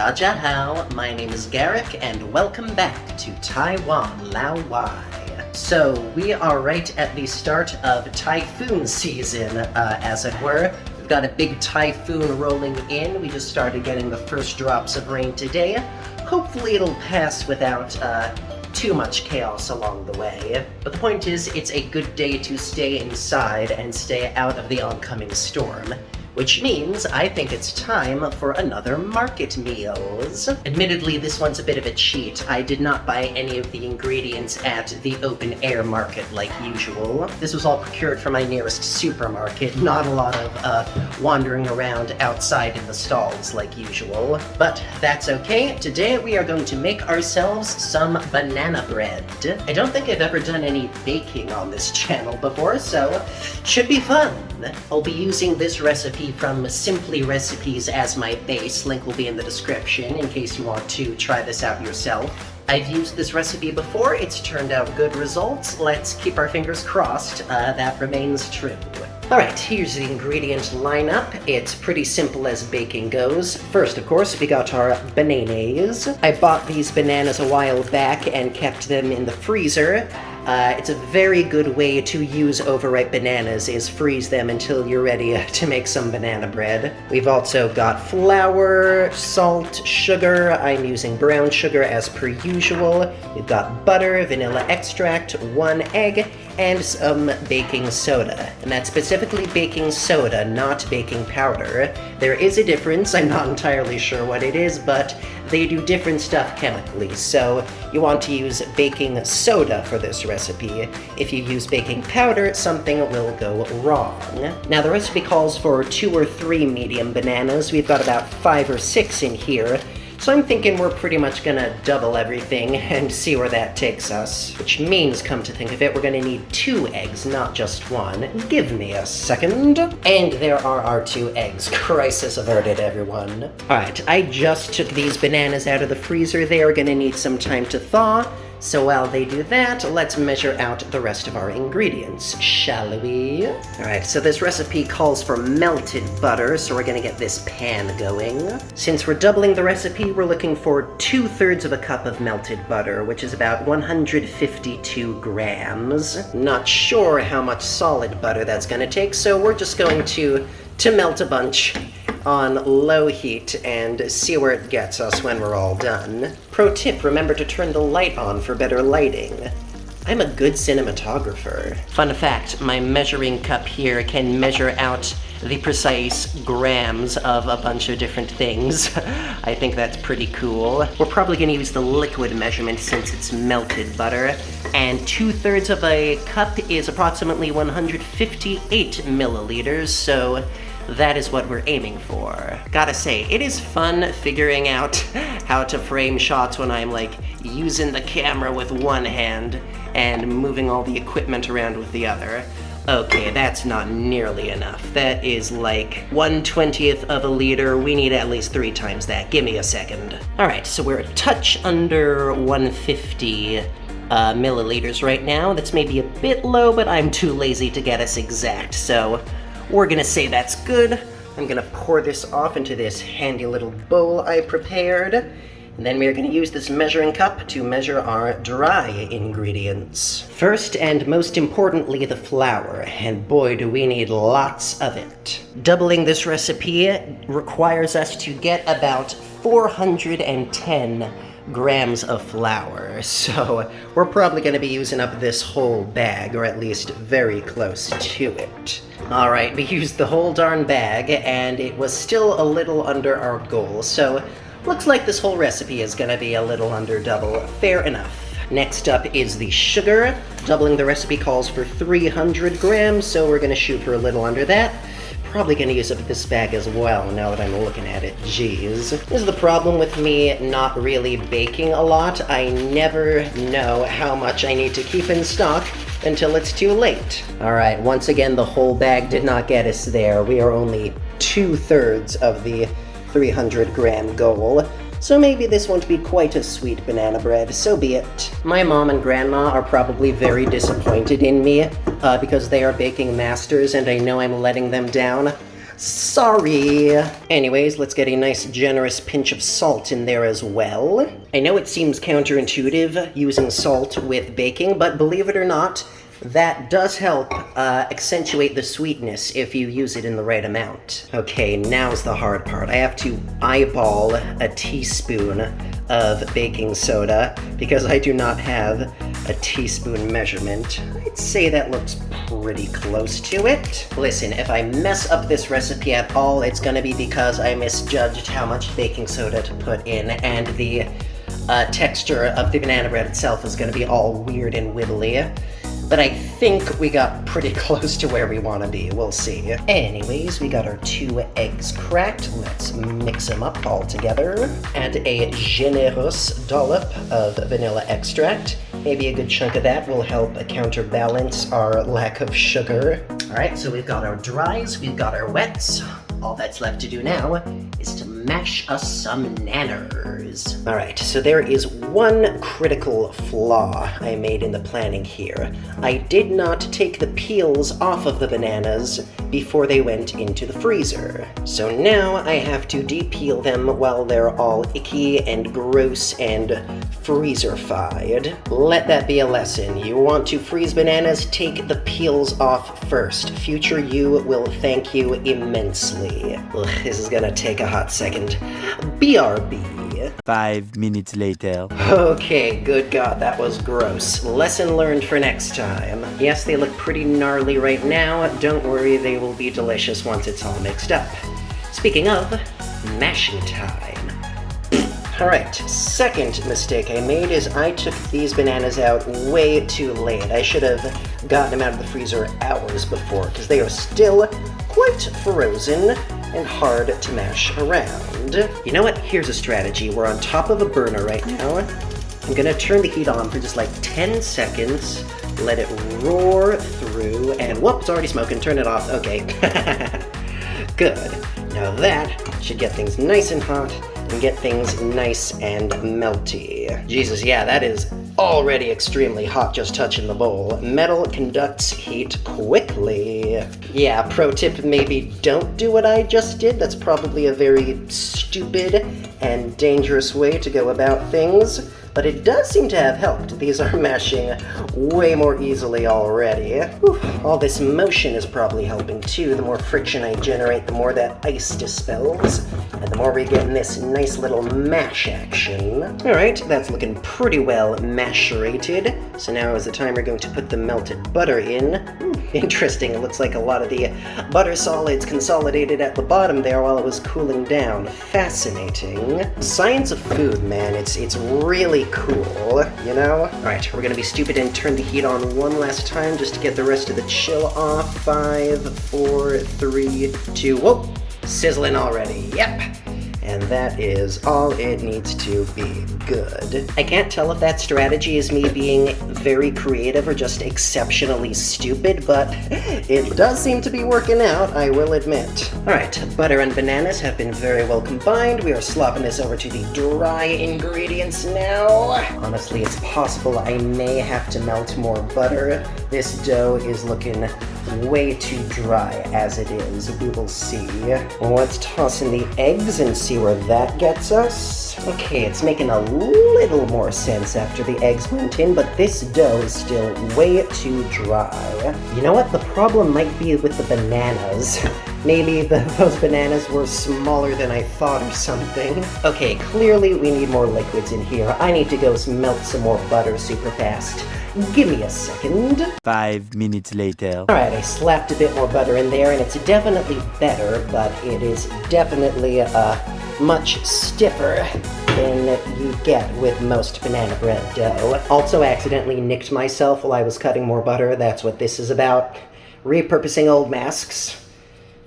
Dajahao, my name is Garrick, and welcome back to Taiwan Lao Wai. So, we are right at the start of typhoon season, as it were. We've got a big typhoon rolling in. We just started getting the first drops of rain today. Hopefully it'll pass without, too much chaos along the way. But the point is, it's a good day to stay inside and stay out of the oncoming storm. Which means I think it's time for another market meals. Admittedly, this one's a bit of a cheat. I did not buy any of the ingredients at the open air market like usual. This was all procured from my nearest supermarket, not a lot of wandering around outside in the stalls like usual. But that's okay. Today we are going to make ourselves some banana bread. I don't think I've ever done any baking on this channel before, so should be fun. I'll be using this recipe from Simply Recipes as my base. Link will be in the description in case you want to try this out yourself. I've used this recipe before, it's turned out good results. Let's keep our fingers crossed that remains true. Alright, here's the ingredient lineup. It's pretty simple as baking goes. First, of course, we got our bananas. I bought these bananas a while back and kept them in the freezer. It's a very good way to use overripe bananas, is freeze them until you're ready to make some banana bread. We've also got flour, salt, sugar. I'm using brown sugar as per usual. We've got butter, vanilla extract, 1 egg, and some baking soda. And that's specifically baking soda, not baking powder. There is a difference, I'm not entirely sure what it is, but they do different stuff chemically, so you want to use baking soda for this recipe. If you use baking powder, something will go wrong. Now the recipe calls for 2 or 3 medium bananas. We've got about 5 or 6 in here. So I'm thinking we're pretty much gonna double everything and see where that takes us. Which means, come to think of it, we're gonna need 2 eggs, not just 1. Give me a second. And there are our 2 eggs. Crisis averted, everyone. Alright, I just took these bananas out of the freezer. They are gonna need some time to thaw. So while they do that, let's measure out the rest of our ingredients, shall we? Alright, so this recipe calls for melted butter, so we're gonna get this pan going. Since we're doubling the recipe, we're looking for 2/3 of a cup of melted butter, which is about 152 grams. Not sure how much solid butter that's gonna take, so we're just going to melt a bunch on low heat and see where it gets us when we're all done. Pro tip, remember to turn the light on for better lighting. I'm a good cinematographer. Fun fact, my measuring cup here can measure out the precise grams of a bunch of different things. I think that's pretty cool. We're probably gonna use the liquid measurement since it's melted butter, and 2/3 of a cup is approximately 158 milliliters, so that is what we're aiming for. Gotta say, it is fun figuring out how to frame shots when I'm like using the camera with one hand and moving all the equipment around with the other. Okay, that's not nearly enough. That is like 1/20th of a liter. We need at least 3 times that. Give me a second. Alright, so we're a touch under 150 milliliters right now. That's maybe a bit low, but I'm too lazy to get us exact, so we're gonna say that's good. I'm gonna pour this off into this handy little bowl I prepared. And then we're gonna use this measuring cup to measure our dry ingredients. First and most importantly, the flour. And boy, do we need lots of it. Doubling this recipe requires us to get about 410 grams of flour, so we're probably going to be using up this whole bag, or at least very close to it. Alright, we used the whole darn bag, and it was still a little under our goal, so looks like this whole recipe is going to be a little under double. Fair enough. Next up is the sugar. Doubling the recipe calls for 300 grams, so we're going to shoot for a little under that. Probably gonna use up this bag as well now that I'm looking at it. Jeez. This is the problem with me not really baking a lot. I never know how much I need to keep in stock until it's too late. Alright, once again, the whole bag did not get us there. We are only 2/3 of the 300 gram goal. So maybe this won't be quite a sweet banana bread, so be it. My mom and grandma are probably very disappointed in me because they are baking masters and I know I'm letting them down. Sorry. Anyways, let's get a nice generous pinch of salt in there as well. I know it seems counterintuitive using salt with baking, but believe it or not, that does help accentuate the sweetness if you use it in the right amount. Okay, now's the hard part. I have to eyeball a teaspoon of baking soda because I do not have a teaspoon measurement. I'd say that looks pretty close to it. Listen, if I mess up this recipe at all, it's gonna be because I misjudged how much baking soda to put in, and the texture of the banana bread itself is gonna be all weird and wibbly. But I think we got pretty close to where we want to be. We'll see. Anyways, we got our 2 eggs cracked. Let's mix them up all together. Add a generous dollop of vanilla extract. Maybe a good chunk of that will help counterbalance our lack of sugar. All right, so we've got our dries, we've got our wets. All that's left to do now is to mash us some nanners. All right, so there is one critical flaw I made in the planning here. I did not take the peels off of the bananas before they went into the freezer. So now I have to de-peel them while they're all icky and gross and freezer-fied. Let that be a lesson. You want to freeze bananas, take the peels off first. Future you will thank you immensely. Ugh, this is gonna take a hot second. BRB. 5 minutes later. Okay, good God, that was gross. Lesson learned for next time. Yes, they look pretty gnarly right now. Don't worry, they will be delicious once it's all mixed up. Speaking of, mashing time. Alright, second mistake I made is I took these bananas out way too late. I should have gotten them out of the freezer hours before, because they are still quite frozen and hard to mash around. You know what? Here's a strategy. We're on top of a burner right now. I'm gonna turn the heat on for just like 10 seconds, let it roar through, and whoop, it's already smoking. Turn it off. Okay. Good. Now that should get things nice and hot and get things nice and melty. Jesus, yeah, that is already extremely hot just touching the bowl. Metal conducts heat quickly. Yeah, pro tip, maybe don't do what I just did. That's probably a very stupid and dangerous way to go about things. But it does seem to have helped. These are mashing way more easily already. Whew. All this motion is probably helping too. The more friction I generate, the more that ice dispels, and the more we get in this nice little mash action. Alright, that's looking pretty well masherated. So now is the time we're going to put the melted butter in. Interesting, it looks like a lot of the butter solids consolidated at the bottom there while it was cooling down. Fascinating. Science of food, man, it's really cool, you know? Alright, we're gonna be stupid and turn the heat on one last time just to get the rest of the chill off. 5, 4, 3, 2, whoop! Sizzling already, yep! And that is all it needs to be. Good. I can't tell if that strategy is me being very creative or just exceptionally stupid, but it does seem to be working out, I will admit. Alright, butter and bananas have been very well combined. We are slopping this over to the dry ingredients now. Honestly, it's possible I may have to melt more butter. This dough is looking way too dry as it is. We will see. Let's toss in the eggs and see where that gets us. Okay, it's making a little more sense after the eggs went in, but this dough is still way too dry. You know what? The problem might be with the bananas. Maybe those bananas were smaller than I thought or something. Okay, clearly we need more liquids in here. I need to go melt some more butter super fast. Give me a second. 5 minutes later. Alright, I slapped a bit more butter in there, and it's definitely better, but it is definitely much stiffer than you get with most banana bread dough. Also accidentally nicked myself while I was cutting more butter. That's what this is about. Repurposing old masks.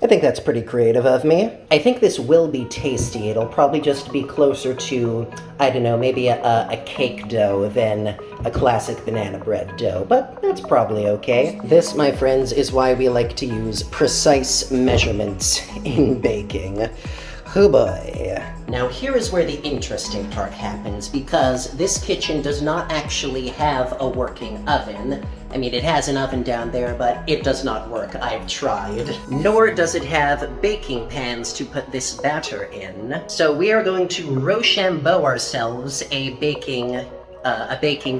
I think that's pretty creative of me. I think this will be tasty. It'll probably just be closer to, I don't know, maybe a cake dough than a classic banana bread dough, but that's probably okay. This, my friends, is why we like to use precise measurements in baking. Oh boy. Now here is where the interesting part happens, because this kitchen does not actually have a working oven. I mean, it has an oven down there, but it does not work. I've tried. Nor does it have baking pans to put this batter in. So we are going to Rochambeau ourselves a baking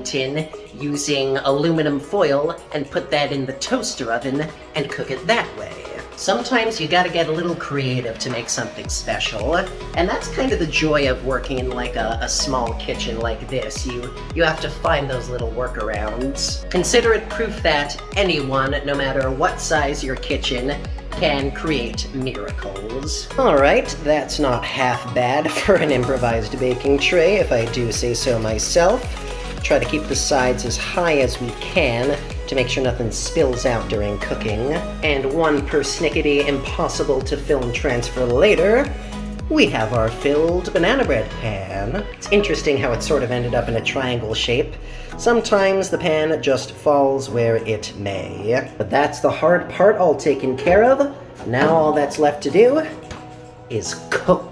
tin using aluminum foil and put that in the toaster oven and cook it that way. Sometimes you gotta get a little creative to make something special, and that's kind of the joy of working in like a small kitchen like this. You have to find those little workarounds. Consider it proof that anyone, no matter what size your kitchen, can create miracles. Alright, that's not half bad for an improvised baking tray, if I do say so myself. Try to keep the sides as high as we can to make sure nothing spills out during cooking. And one persnickety impossible to film transfer later, we have our filled banana bread pan. It's interesting how it sort of ended up in a triangle shape. Sometimes the pan just falls where it may. But that's the hard part all taken care of. Now all that's left to do is cook.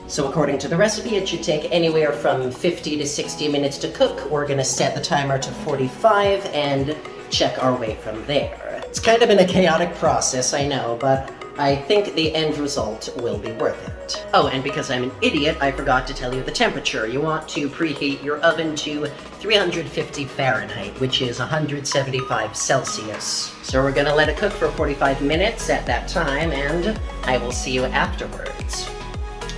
So according to the recipe, it should take anywhere from 50 to 60 minutes to cook. We're gonna set the timer to 45 and check our way from there. It's kind of been a chaotic process, I know, but I think the end result will be worth it. Oh, and because I'm an idiot, I forgot to tell you the temperature. You want to preheat your oven to 350 Fahrenheit, which is 175 Celsius. So we're gonna let it cook for 45 minutes at that time, and I will see you afterwards.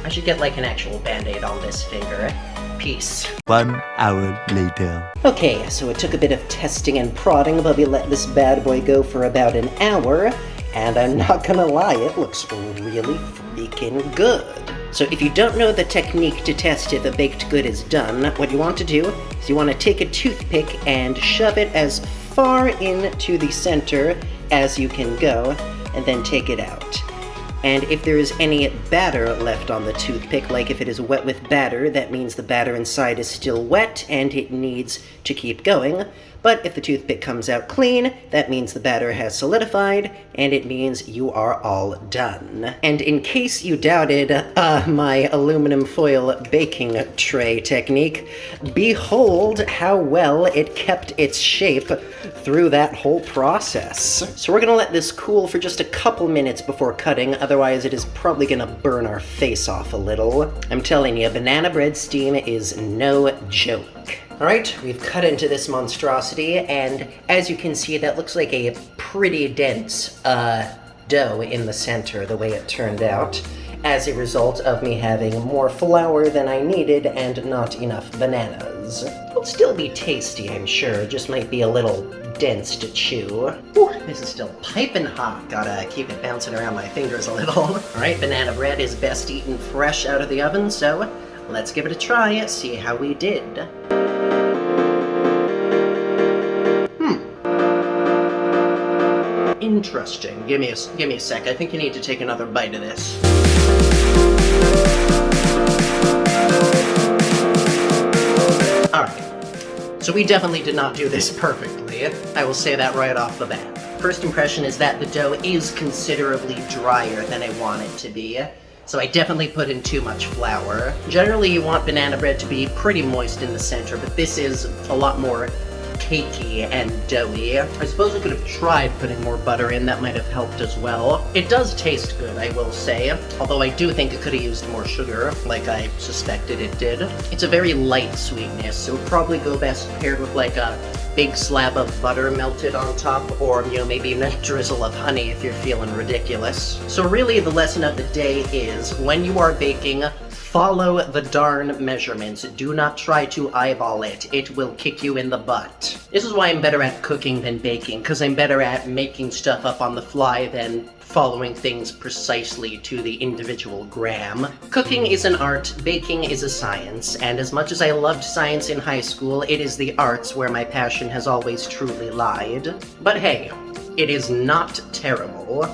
I should get like an actual band-aid on this finger. Peace. 1 hour later. Okay, so it took a bit of testing and prodding, but we let this bad boy go for about an hour, and I'm not gonna lie, it looks really freaking good. So if you don't know the technique to test if a baked good is done, what you want to do is you want to take a toothpick and shove it as far into the center as you can go, and then take it out. And if there is any batter left on the toothpick, like if it is wet with batter, that means the batter inside is still wet and it needs to keep going. But if the toothpick comes out clean, that means the batter has solidified, and it means you are all done. And in case you doubted my aluminum foil baking tray technique, behold how well it kept its shape through that whole process. So we're gonna let this cool for just a couple minutes before cutting, otherwise it is probably gonna burn our face off a little. I'm telling you, banana bread steam is no joke. Alright, we've cut into this monstrosity, and as you can see, that looks like a pretty dense dough in the center, the way it turned out, as a result of me having more flour than I needed and not enough bananas. It'll still be tasty, I'm sure, just might be a little dense to chew. Ooh, this is still piping hot. Gotta keep it bouncing around my fingers a little. Alright, banana bread is best eaten fresh out of the oven, so let's give it a try, see how we did. Interesting. Give me a sec. I think you need to take another bite of this. Alright. So we definitely did not do this perfectly. I will say that right off the bat. First impression is that the dough is considerably drier than I want it to be. So I definitely put in too much flour. Generally you want banana bread to be pretty moist in the center, but this is a lot more cakey and doughy. I suppose I could have tried putting more butter in, that might have helped as well. It does taste good, I will say, although I do think it could have used more sugar, like I suspected it did. It's a very light sweetness, so it would probably go best paired with like a big slab of butter melted on top, or, you know, maybe even a drizzle of honey if you're feeling ridiculous. So really the lesson of the day is, when you are baking, follow the darn measurements. Do not try to eyeball it. It will kick you in the butt. This is why I'm better at cooking than baking, because I'm better at making stuff up on the fly than following things precisely to the individual gram. Cooking is an art, baking is a science, and as much as I loved science in high school, it is the arts where my passion has always truly lied. But hey, it is not terrible.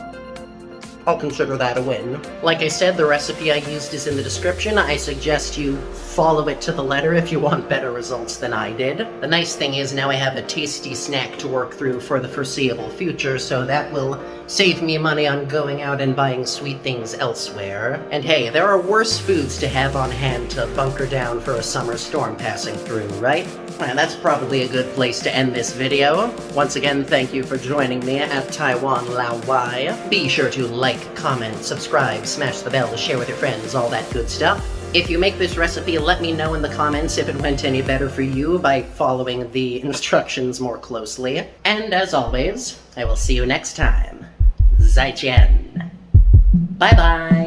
I'll consider that a win. Like I said, the recipe I used is in the description. I suggest you follow it to the letter if you want better results than I did. The nice thing is now I have a tasty snack to work through for the foreseeable future, so that will save me money on going out and buying sweet things elsewhere. And hey, there are worse foods to have on hand to bunker down for a summer storm passing through, right? And that's probably a good place to end this video. Once again, thank you for joining me at Taiwan Lao Wai. Be sure to like, comment, subscribe, smash the bell, share with your friends, all that good stuff. If you make this recipe, let me know in the comments if it went any better for you by following the instructions more closely. And as always, I will see you next time. 再见. Bye bye!